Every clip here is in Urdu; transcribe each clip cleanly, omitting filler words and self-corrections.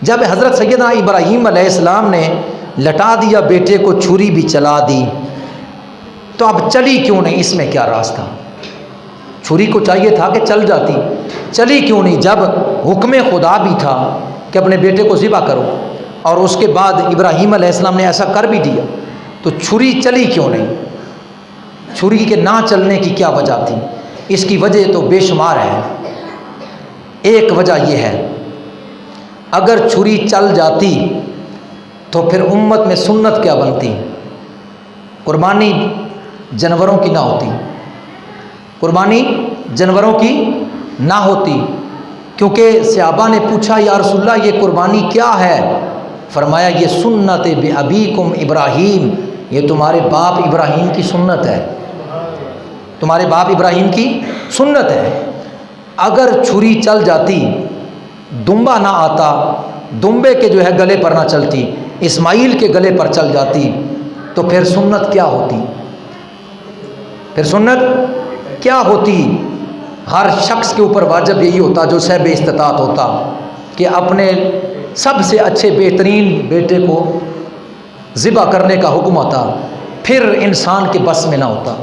جب حضرت سیدنا ابراہیم علیہ السلام نے لٹا دیا بیٹے کو، چھری بھی چلا دی، تو اب چلی کیوں نہیں؟ اس میں کیا راز تھا؟ چھری کو چاہیے تھا کہ چل جاتی، چلی کیوں نہیں؟ جب حکم خدا بھی تھا کہ اپنے بیٹے کو ذبح کرو، اور اس کے بعد ابراہیم علیہ السلام نے ایسا کر بھی دیا، تو چھری چلی کیوں نہیں؟ چھری کے نہ چلنے کی کیا وجہ تھی؟ اس کی وجہ تو بے شمار ہے۔ ایک وجہ یہ ہے، اگر چھری چل جاتی تو پھر امت میں سنت کیا بنتی؟ قربانی جانوروں کی نہ ہوتی، قربانی جانوروں کی نہ ہوتی، کیونکہ صحابہ نے پوچھا یا رسول اللہ یہ قربانی کیا ہے؟ فرمایا یہ سنت ابیکم ابراہیم، یہ تمہارے باپ ابراہیم کی سنت ہے، تمہارے باپ ابراہیم کی سنت ہے۔ اگر چھری چل جاتی، دمبا نہ آتا، دمبے کے جو ہے گلے پر نہ چلتی، اسماعیل کے گلے پر چل جاتی، تو پھر سنت کیا ہوتی؟ پھر سنت کیا ہوتی؟ ہر شخص کے اوپر واجب یہی ہوتا جو صاحب استطاعت ہوتا کہ اپنے سب سے اچھے بہترین بیٹے کو ذبح کرنے کا حکم آتا، پھر انسان کے بس میں نہ ہوتا،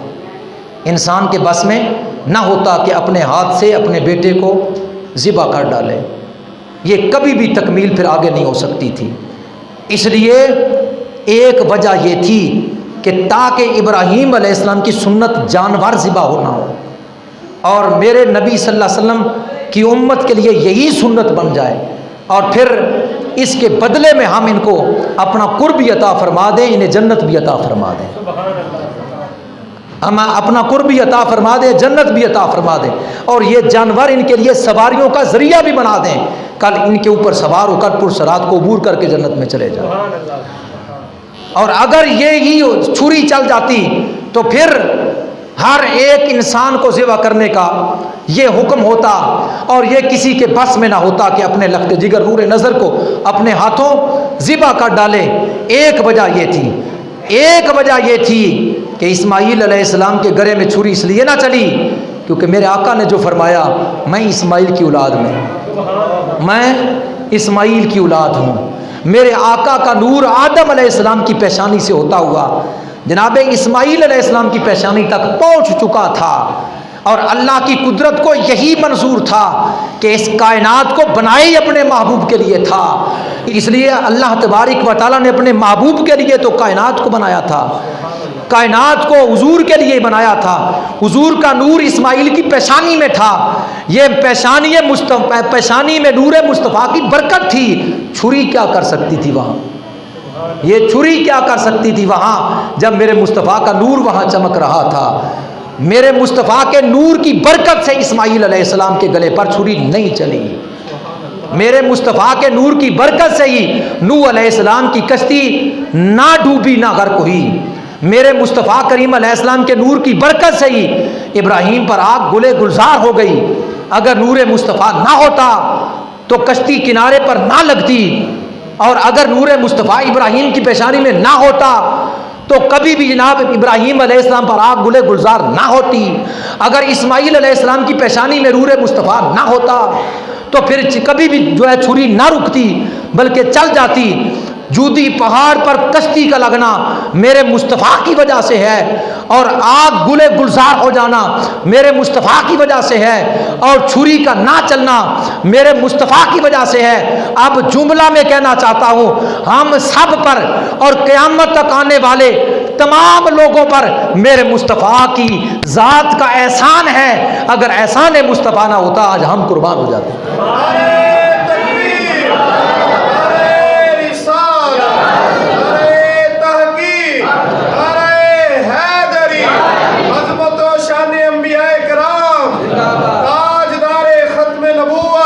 انسان کے بس میں نہ ہوتا کہ اپنے ہاتھ سے اپنے بیٹے کو ذبح کر ڈالے، یہ کبھی بھی تکمیل پھر آگے نہیں ہو سکتی تھی۔ اس لیے ایک وجہ یہ تھی کہ تاکہ ابراہیم علیہ السلام کی سنت جانور ذبح ہونا ہو، اور میرے نبی صلی اللہ علیہ وسلم کی امت کے لیے یہی سنت بن جائے، اور پھر اس کے بدلے میں ہم ان کو اپنا قرب بھی عطا فرما دیں، انہیں جنت بھی عطا فرما دیں، ہم اپنا قرب بھی عطا فرما دیں، جنت بھی عطا فرما دیں، اور یہ جانور ان کے لیے سواریوں کا ذریعہ بھی بنا دیں، کل ان کے اوپر سوار ہو کر پرصراط کو عبور کر کے جنت میں چلے جائیں۔ اور اگر یہی چھری چل جاتی تو پھر ہر ایک انسان کو ذبح کرنے کا یہ حکم ہوتا، اور یہ کسی کے بس میں نہ ہوتا کہ اپنے لخت جگر نور نظر کو اپنے ہاتھوں ذبح کر ڈالے۔ ایک وجہ یہ تھی، ایک وجہ یہ تھی کہ اسماعیل علیہ السلام کے گلے میں چھری اس لیے نہ چلی کیونکہ میرے آقا نے جو فرمایا میں اسماعیل کی اولاد میں اسماعیل کی اولاد ہوں، میرے آقا کا نور آدم علیہ السلام کی پیشانی سے ہوتا ہوا جناب اسماعیل علیہ السلام کی پیشانی تک پہنچ چکا تھا، اور اللہ کی قدرت کو یہی منظور تھا کہ اس کائنات کو بنائے ہی اپنے محبوب کے لیے تھا، اس لیے اللہ تبارک و تعالیٰ نے اپنے محبوب کے لیے تو کائنات کو بنایا تھا، کائنات کو حضور کے لیے بنایا تھا، حضور کا نور اسماعیل کی پیشانی میں تھا، یہ پیشانی میں نور مصطفیٰ کی برکت تھی، چھری کیا کر سکتی تھی وہاں؟ یہ چھری کیا کر سکتی تھی وہاں جب میرے مصطفیٰ کا نور وہاں چمک رہا تھا؟ میرے مصطفیٰ کے نور کی برکت سے اسماعیل علیہ السلام کے گلے پر چھری نہیں چلی، میرے مصطفیٰ کے نور کی برکت سے ہی نوح علیہ السلام کی کشتی نہ ڈوبی نہ غرق ہوئی، میرے مصطفیٰ کریم علیہ السلام کے نور کی برکت سے ہی ابراہیم پر آگ گلے گلزار ہو گئی۔ اگر نور مصطفیٰ نہ ہوتا تو کشتی کنارے پر نہ لگتی، اور اگر نور مصطفیٰ ابراہیم کی پیشانی میں نہ ہوتا تو کبھی بھی جناب ابراہیم علیہ السلام پر آگ گلے گلزار نہ ہوتی، اگر اسماعیل علیہ السلام کی پیشانی میں نور مصطفیٰ نہ ہوتا تو پھر کبھی بھی جو ہے چھری نہ رکتی بلکہ چل جاتی۔ جودی پہاڑ پر کشتی کا لگنا میرے مصطفیٰ کی وجہ سے ہے، اور آگ گلے گلزار ہو جانا میرے مصطفیٰ کی وجہ سے ہے، اور چھری کا نہ چلنا میرے مصطفیٰ کی وجہ سے ہے۔ اب جملہ میں کہنا چاہتا ہوں ہم سب پر اور قیامت تک آنے والے تمام لوگوں پر میرے مصطفیٰ کی ذات کا احسان ہے، اگر احسان مصطفیٰ نہ ہوتا آج ہم قربان ہو جاتے۔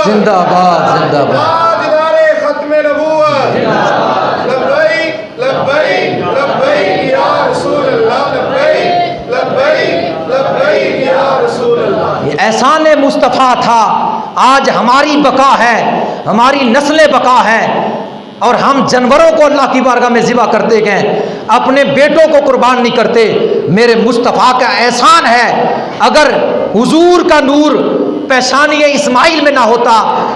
زندہ باد، زندہ باد، تاجدار ختم نبوت، لبیک لبیک لبیک یا رسول اللہ، لبیک لبیک لبیک یا رسول اللہ۔ یہ احسان مصطفیٰ تھا، آج ہماری بقا ہے، ہماری نسلیں بقا ہے، اور ہم جانوروں کو اللہ کی بارگاہ میں ذبح کرتے گئے، اپنے بیٹوں کو قربان نہیں کرتے۔ میرے مصطفیٰ کا احسان ہے، اگر حضور کا نور پیشانی اسماعیل میں نہ ہوتا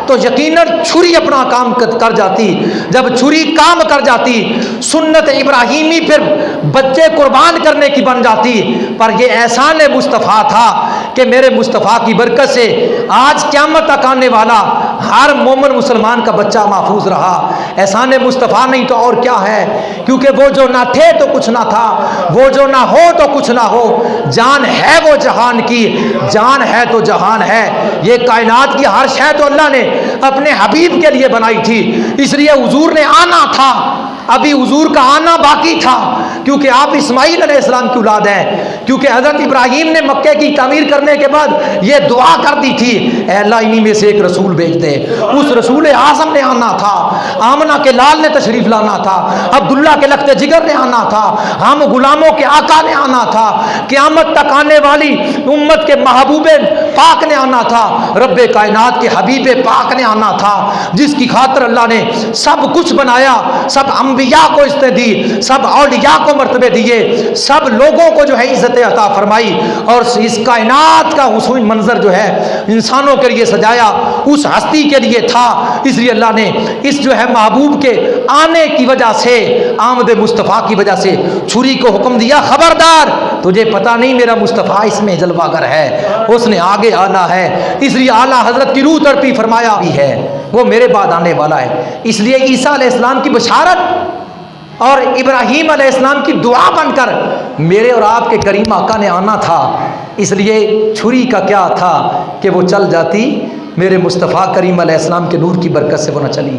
تو یقیناً چھری اپنا کام کر جاتی. جب چھری کام کر جاتی سنت ابراہیمی پھر بچے قربان کرنے کی بن جاتی. پر یہ احسان مصطفیٰ تھا کہ میرے مصطفیٰ کی برکت سے آج قیامت تک آنے والا ہر مومن مسلمان کا بچہ محفوظ رہا. احسان مصطفیٰ نہیں تو اور کیا ہے, کیونکہ وہ جو نہ تھے تو کچھ نہ تھا, وہ جو نہ ہو تو کچھ نہ ہو, جان ہے وہ جہان کی, جان ہے تو جہان ہے. یہ کائنات کی ہر شے تو اللہ نے اپنے حبیب کے لیے بنائی تھی, اس لیے حضور نے آنا تھا. ابھی حضور کا آنا باقی تھا کیونکہ آپ اسماعیل علیہ السلام کی اولاد ہیں. کیونکہ حضرت ابراہیم نے مکے کی تعمیر کرنے کے بعد یہ دعا کر دی تھی, اے اللہ انہی میں سے ایک رسول بھیج دے. اس رسول اعظم نے آنا تھا, آمنہ کے لال نے تشریف لانا تھا, عبداللہ کے لخت جگر نے آنا تھا, ہم غلاموں کے آقا نے آنا تھا, قیامت تک آنے والی امت کے محبوب پاک نے آنا تھا, رب کائنات کے حبیب پاک نے آنا تھا, جس کی خاطر اللہ نے سب کچھ بنایا. سب انبیاء کو عزتیں دی, سب اولیاء کو مرتبے دیے, سب لوگوں کو جو ہے عزت عطا فرمائی, اور اس کائنات کا حسن منظر جو ہے انسانوں کے لیے سجایا اس ہستی کے لیے تھا. اس لیے اللہ نے اس جو ہے محبوب کے آنے کی وجہ سے, آمد مصطفیٰ کی وجہ سے چھری کو حکم دیا, خبردار تجھے پتہ نہیں میرا مصطفیٰ اس میں جلوہ گر ہے, اس نے آگے آنا ہے. اس لیے اعلیٰ حضرت کی روح تڑپی فرمایا بھی ہے وہ میرے بعد آنے والا ہے. اس لیے عیسیٰ علیہ السلام کی بشارت اور ابراہیم علیہ السلام کی دعا بن کر میرے اور آپ کے کریم آقا نے آنا تھا. اس لیے چھری کا کیا تھا کہ وہ چل جاتی, میرے مصطفیٰ کریم علیہ السلام کے نور کی برکت سے وہ نہ چلی.